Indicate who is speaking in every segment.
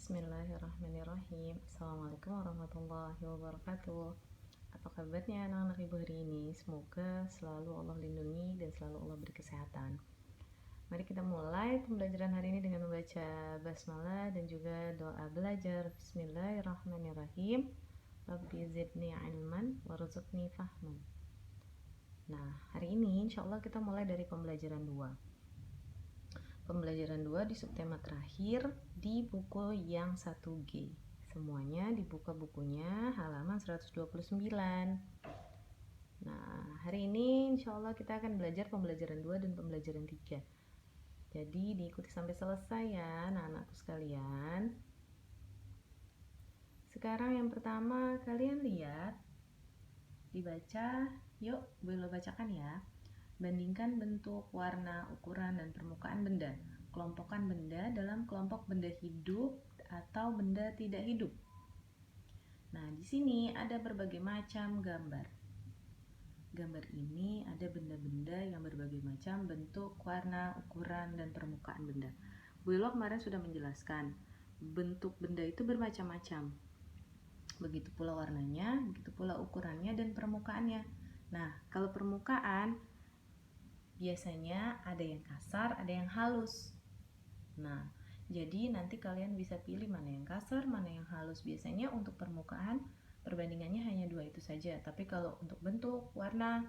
Speaker 1: Bismillahirrahmanirrahim. Assalamualaikum warahmatullahi wabarakatuh. Apa kabarnya anak-anak ibu hari ini? Semoga selalu Allah lindungi dan selalu Allah beri kesehatan. Mari kita mulai pembelajaran hari ini dengan membaca basmalah dan juga doa belajar. Bismillahirrahmanirrahim. Rabbi zidni ilman warzuqni fahman. Nah, hari ini insya Allah kita mulai dari pembelajaran 2. Pembelajaran 2 di subtema terakhir di buku yang 1G. Semuanya dibuka bukunya halaman 129. Nah, hari ini insya Allah kita akan belajar pembelajaran 2 dan pembelajaran 3. Jadi diikuti sampai selesai ya anak-anakku sekalian. Sekarang yang pertama kalian lihat, dibaca, yuk boleh bacakan ya. Bandingkan bentuk, warna, ukuran, dan permukaan benda. Kelompokkan benda dalam kelompok benda hidup atau benda tidak hidup. Nah, di sini ada berbagai macam gambar. Gambar ini ada benda-benda yang berbagai macam bentuk, warna, ukuran, dan permukaan benda. Bu Ilo kemarin sudah menjelaskan, bentuk benda itu bermacam-macam. Begitu pula warnanya, begitu pula ukurannya dan permukaannya. Nah, kalau permukaan biasanya ada yang kasar, ada yang halus. Nah, jadi nanti kalian bisa pilih mana yang kasar, mana yang halus. Biasanya untuk permukaan perbandingannya hanya 2 itu saja. Tapi kalau untuk bentuk, warna,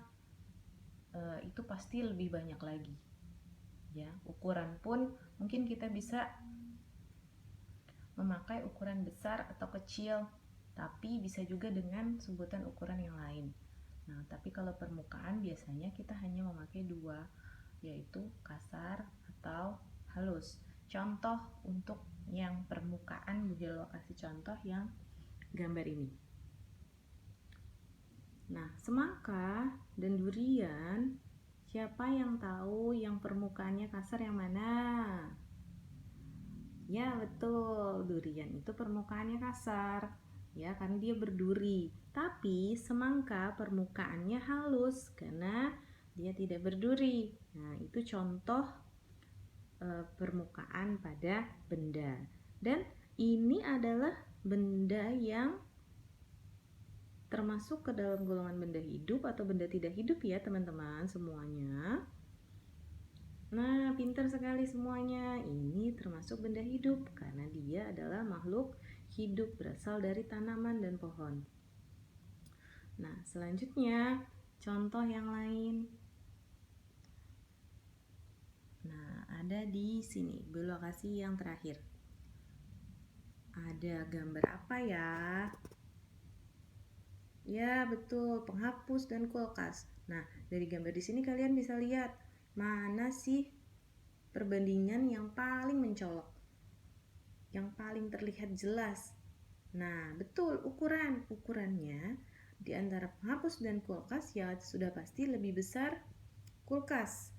Speaker 1: itu pasti lebih banyak lagi. Ya, ukuran pun mungkin kita bisa memakai ukuran besar atau kecil, tapi bisa juga dengan sebutan ukuran yang lain. Nah, tapi kalau permukaan biasanya kita hanya memakai 2, yaitu kasar atau halus. Contoh untuk yang permukaan, Bu Hilo kasih contoh yang gambar ini. Nah, semangka dan durian, siapa yang tahu yang permukaannya kasar yang mana? Ya, betul, durian itu permukaannya kasar. Ya, karena dia berduri. Tapi semangka permukaannya halus karena dia tidak berduri. Nah, itu contoh permukaan pada benda. Dan ini adalah benda yang termasuk ke dalam golongan benda hidup atau benda tidak hidup ya teman-teman semuanya. Nah, pintar sekali semuanya. Ini termasuk benda hidup karena dia adalah makhluk hidup berasal dari tanaman dan pohon. Nah, selanjutnya contoh yang lain. Nah, ada di sini, Bu lokasi yang terakhir. Ada gambar apa ya? Ya, betul, penghapus dan kulkas. Nah, dari gambar di sini kalian bisa lihat mana sih perbandingan yang paling mencolok, yang paling terlihat jelas. Nah, betul, ukurannya di antara penghapus dan kulkas ya sudah pasti lebih besar kulkas.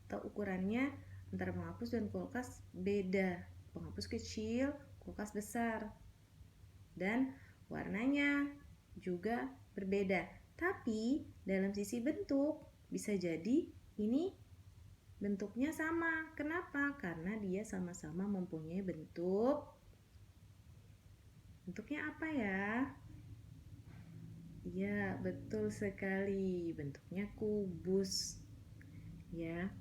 Speaker 1: Atau ukurannya antara penghapus dan kulkas beda. Penghapus kecil, kulkas besar. Dan warnanya juga berbeda. Tapi dalam sisi bentuk bisa jadi ini bentuknya sama. Kenapa? Karena dia sama-sama mempunyai bentuknya apa ya? Ya, betul sekali. Bentuknya kubus. Ya.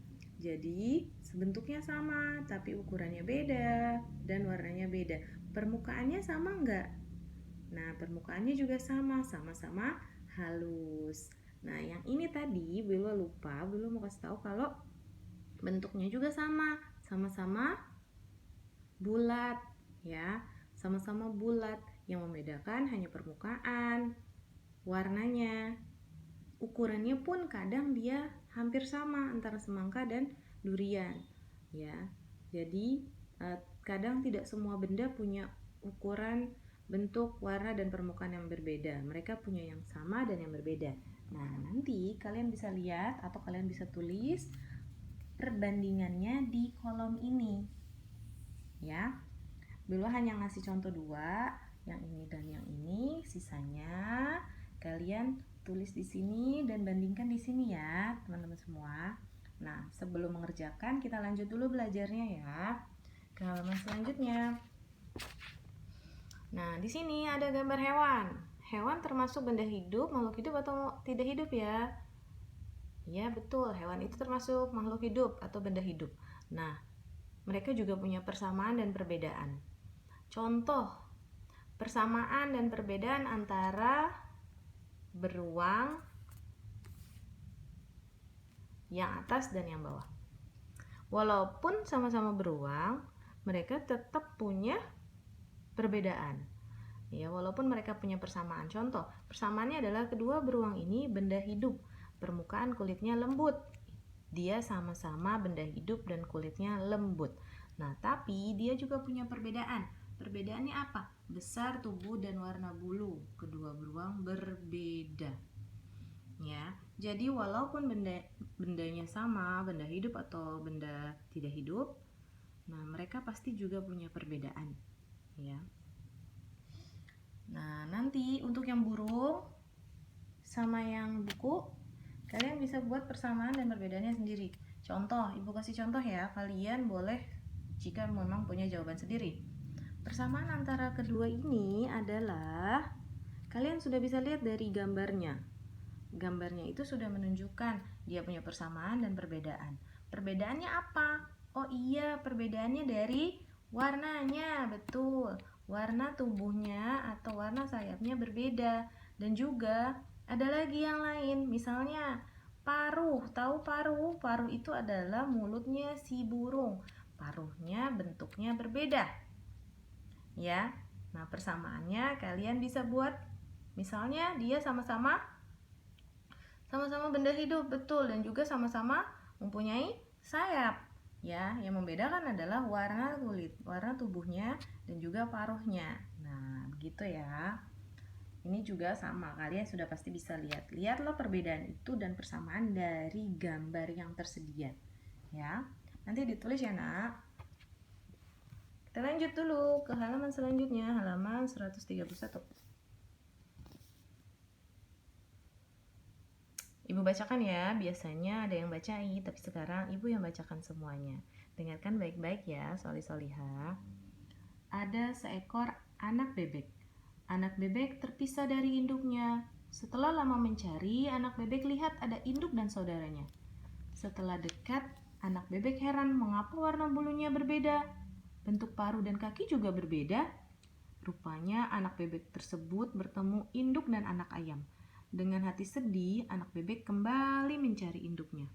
Speaker 1: Jadi, bentuknya sama, tapi ukurannya beda dan warnanya beda. Permukaannya sama enggak? Nah, permukaannya juga sama-sama halus. Nah, yang ini tadi Bilo lupa, Bilo mau kasih tahu kalau bentuknya juga sama-sama bulat ya, sama-sama bulat. Yang membedakan hanya permukaan, warnanya, ukurannya pun kadang dia hampir sama antara semangka dan durian ya. Jadi kadang tidak semua benda punya ukuran, bentuk, warna, dan permukaan yang berbeda. Mereka punya yang sama dan yang berbeda. Nah, nanti kalian bisa lihat atau kalian bisa tulis perbandingannya di kolom ini ya. Bilo hanya ngasih contoh 2, yang ini dan yang ini. Sisanya kalian tulis di sini dan bandingkan di sini ya, teman-teman semua. Nah, sebelum mengerjakan kita lanjut dulu belajarnya ya. Ke halaman selanjutnya. Nah, di sini ada gambar hewan. Hewan termasuk benda hidup, makhluk hidup atau tidak hidup ya? Ya, betul. Hewan itu termasuk makhluk hidup atau benda hidup. Nah, mereka juga punya persamaan dan perbedaan. Contoh, persamaan dan perbedaan antara beruang yang atas dan yang bawah. Walaupun sama-sama beruang, mereka tetap punya perbedaan. Ya, walaupun mereka punya persamaan. Contoh, persamaannya adalah kedua beruang ini benda hidup. Permukaan kulitnya lembut. Dia sama-sama benda hidup dan kulitnya lembut. Nah, tapi dia juga punya perbedaan. Perbedaannya apa? Besar tubuh dan warna bulu. Kedua beruang berbeda. Ya, jadi walaupun bendanya sama, benda hidup atau benda tidak hidup, nah mereka pasti juga punya perbedaan. Ya. Nah, nanti untuk yang burung sama yang buku, kalian bisa buat persamaan dan perbedaannya sendiri. Contoh, ibu kasih contoh ya, kalian boleh jika memang punya jawaban sendiri. Persamaan antara kedua ini adalah, kalian sudah bisa lihat dari gambarnya. Gambarnya itu sudah menunjukkan dia punya persamaan dan perbedaan. Perbedaannya apa? Oh iya, perbedaannya dari warnanya, betul. Warna tubuhnya atau warna sayapnya berbeda. Dan juga ada lagi yang lain, misalnya paruh. Tahu paruh? Paruh itu adalah mulutnya si burung. Paruhnya bentuknya berbeda. Ya. Nah, persamaannya kalian bisa buat, misalnya dia sama-sama benda hidup, betul, dan juga sama-sama mempunyai sayap. Ya, yang membedakan adalah warna kulit, warna tubuhnya, dan juga paruhnya. Nah, begitu ya. Ini juga sama, kalian sudah pasti bisa lihat. Lihatlah perbedaan itu dan persamaan dari gambar yang tersedia. Ya, nanti ditulis ya, Nak. Kita lanjut dulu ke halaman selanjutnya, halaman 131. Ibu bacakan ya, biasanya ada yang bacain, tapi sekarang ibu yang bacakan semuanya. Dengarkan baik-baik ya, solih-solihah. Ada seekor anak bebek. Anak bebek terpisah dari induknya. Setelah lama mencari, anak bebek lihat ada induk dan saudaranya. Setelah dekat, anak bebek heran mengapa warna bulunya berbeda. Bentuk paruh dan kaki juga berbeda. Rupanya anak bebek tersebut bertemu induk dan anak ayam. Dengan hati sedih, anak bebek kembali mencari induknya.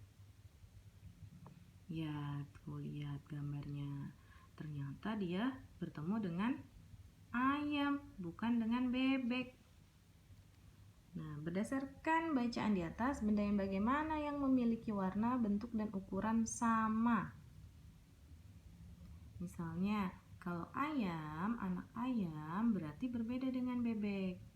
Speaker 1: Ya, tuh lihat gambarnya. Ternyata dia bertemu dengan ayam, bukan dengan bebek. Nah, berdasarkan bacaan di atas, benda yang bagaimana yang memiliki warna, bentuk, dan ukuran sama? Misalnya, kalau ayam, anak ayam berarti berbeda dengan bebek.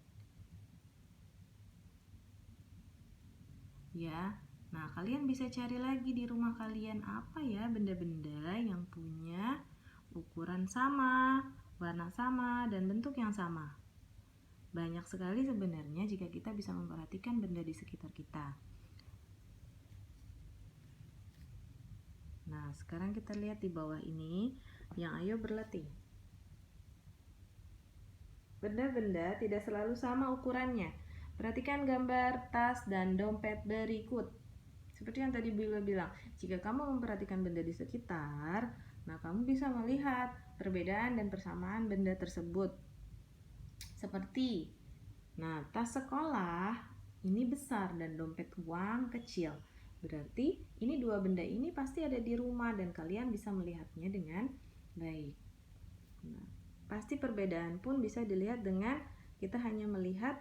Speaker 1: Ya, nah kalian bisa cari lagi di rumah kalian apa ya benda-benda yang punya ukuran sama, warna sama, dan bentuk yang sama. Banyak sekali sebenarnya jika kita bisa memperhatikan benda di sekitar kita. Nah, sekarang kita lihat di bawah ini yang ayo berlatih. Benda-benda tidak selalu sama ukurannya. Perhatikan gambar tas dan dompet berikut. Seperti yang tadi Bila bilang, jika kamu memperhatikan benda di sekitar, nah kamu bisa melihat perbedaan dan persamaan benda tersebut. Seperti, nah tas sekolah ini besar dan dompet uang kecil. Berarti ini dua benda ini pasti ada di rumah dan kalian bisa melihatnya dengan baik. Nah, pasti perbedaan pun bisa dilihat dengan kita hanya melihat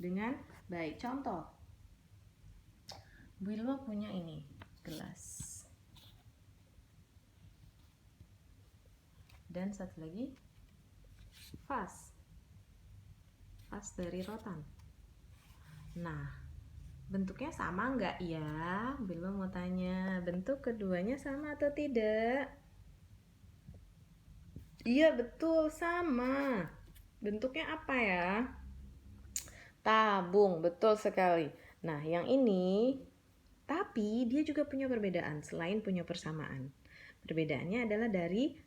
Speaker 1: dengan baik. Contoh, Bu Ilwa punya ini, gelas. Dan satu lagi, vas. Vas dari rotan. Nah, bentuknya sama nggak ya? Bu Ilwa mau tanya, bentuk keduanya sama atau tidak? Iya, betul, sama. Bentuknya apa ya? Tabung, betul sekali. Nah, yang ini, tapi dia juga punya perbedaan selain punya persamaan. Perbedaannya adalah dari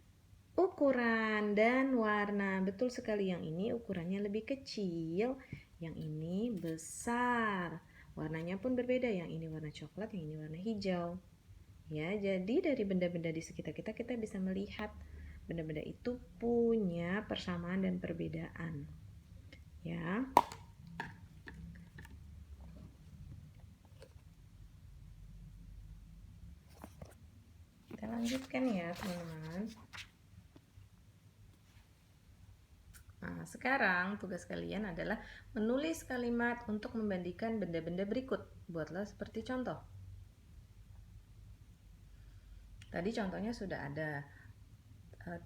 Speaker 1: ukuran dan warna. Betul sekali, yang ini ukurannya lebih kecil, yang ini besar. Warnanya pun berbeda, yang ini warna coklat, yang ini warna hijau. Ya, jadi dari benda-benda di sekitar kita, kita bisa melihat benda-benda itu punya persamaan dan perbedaan. Ya. Kita lanjutkan ya, teman-teman. Nah, sekarang tugas kalian adalah menulis kalimat untuk membandingkan benda-benda berikut. Buatlah seperti contoh. Tadi contohnya sudah ada,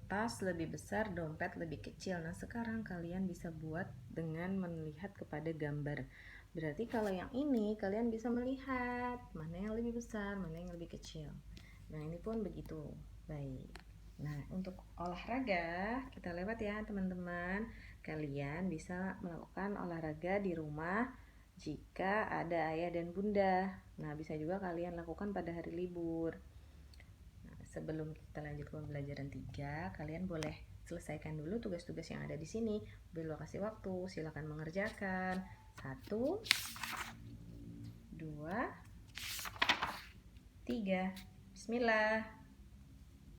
Speaker 1: tas lebih besar, dompet lebih kecil. Nah, sekarang kalian bisa buat dengan melihat kepada gambar. Berarti kalau yang ini kalian bisa melihat mana yang lebih besar, mana yang lebih kecil. Nah, ini pun begitu. Baik. Nah, untuk olahraga kita lewat ya, teman-teman. Kalian bisa melakukan olahraga di rumah jika ada ayah dan bunda. Nah, bisa juga kalian lakukan pada hari libur. Sebelum kita lanjut ke pembelajaran 3, kalian boleh selesaikan dulu tugas-tugas yang ada di sini. Beri lokasi waktu, silakan mengerjakan. 1, 2, 3. Bismillah.